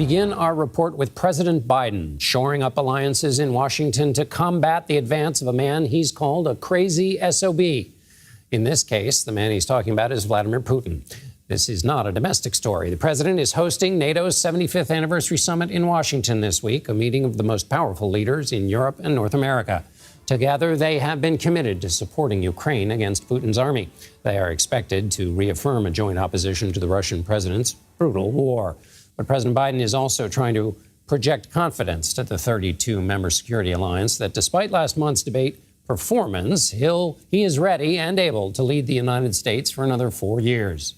Begin our report with President Biden shoring up alliances in Washington to combat the advance of a man he's called a crazy SOB. In this case, the man he's talking about is Vladimir Putin. This is not a domestic story. The president is hosting NATO's 75th anniversary summit in Washington this week, a meeting of the most powerful leaders in Europe and North America. Together, they have been committed to supporting Ukraine against Putin's army. They are expected to reaffirm a joint opposition to the Russian president's brutal war. But President Biden is also trying to project confidence to the 32-member security alliance that despite last month's debate performance, he is ready and able to lead the United States for another 4 years.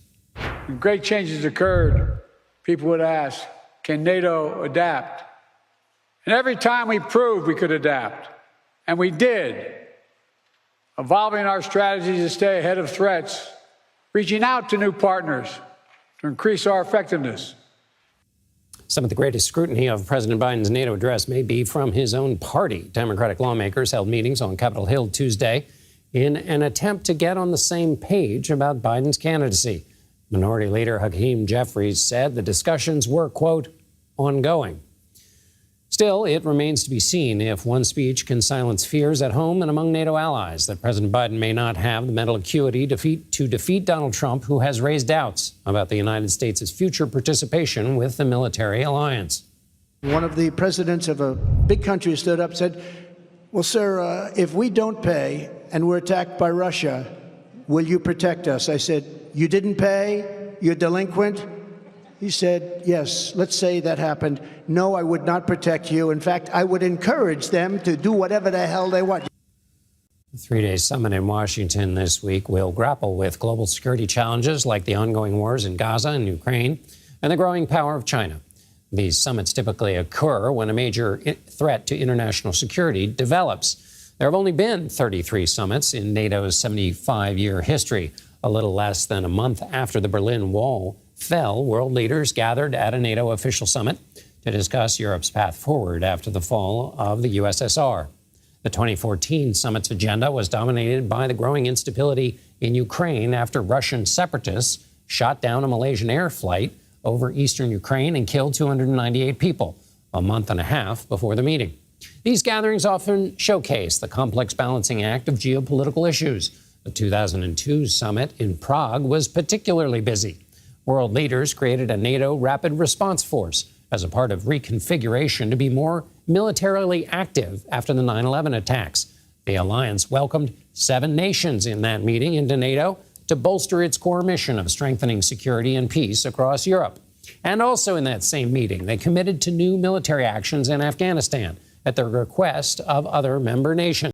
When great changes occurred, people would ask, can NATO adapt? And every time we proved we could adapt, and we did, evolving our strategy to stay ahead of threats, reaching out to new partners to increase our effectiveness. Some of the greatest scrutiny of President Biden's NATO address may be from his own party. Democratic lawmakers held meetings on Capitol Hill Tuesday in an attempt to get on the same page about Biden's candidacy. Minority Leader Hakeem Jeffries said the discussions were, quote, ongoing. Still, it remains to be seen if one speech can silence fears at home and among NATO allies that President Biden may not have the mental acuity to defeat Donald Trump, who has raised doubts about the United States' future participation with the military alliance. One of the presidents of a big country stood up and said, well, sir, if we don't pay and we're attacked by Russia, will you protect us? I said, you didn't pay? You're delinquent? He said, yes, let's say that happened. No, I would not protect you. In fact, I would encourage them to do whatever the hell they want. The three-day summit in Washington this week will grapple with global security challenges like the ongoing wars in Gaza and Ukraine and the growing power of China. These summits typically occur when a major threat to international security develops. There have only been 33 summits in NATO's 75-year history. A little less than a month after the Berlin Wall fell, world leaders gathered at a NATO official summit to discuss Europe's path forward after the fall of the USSR. The 2014 summit's agenda was dominated by the growing instability in Ukraine after Russian separatists shot down a Malaysian air flight over eastern Ukraine and killed 298 people a month and a half before the meeting. These gatherings often showcase the complex balancing act of geopolitical issues. The 2002 summit in Prague was particularly busy. World leaders created a NATO rapid response force as a part of reconfiguration to be more militarily active after the 9/11 attacks. The alliance welcomed 7 nations in that meeting into NATO to bolster its core mission of strengthening security and peace across Europe. And also in that same meeting, they committed to new military actions in Afghanistan at the request of other member nations.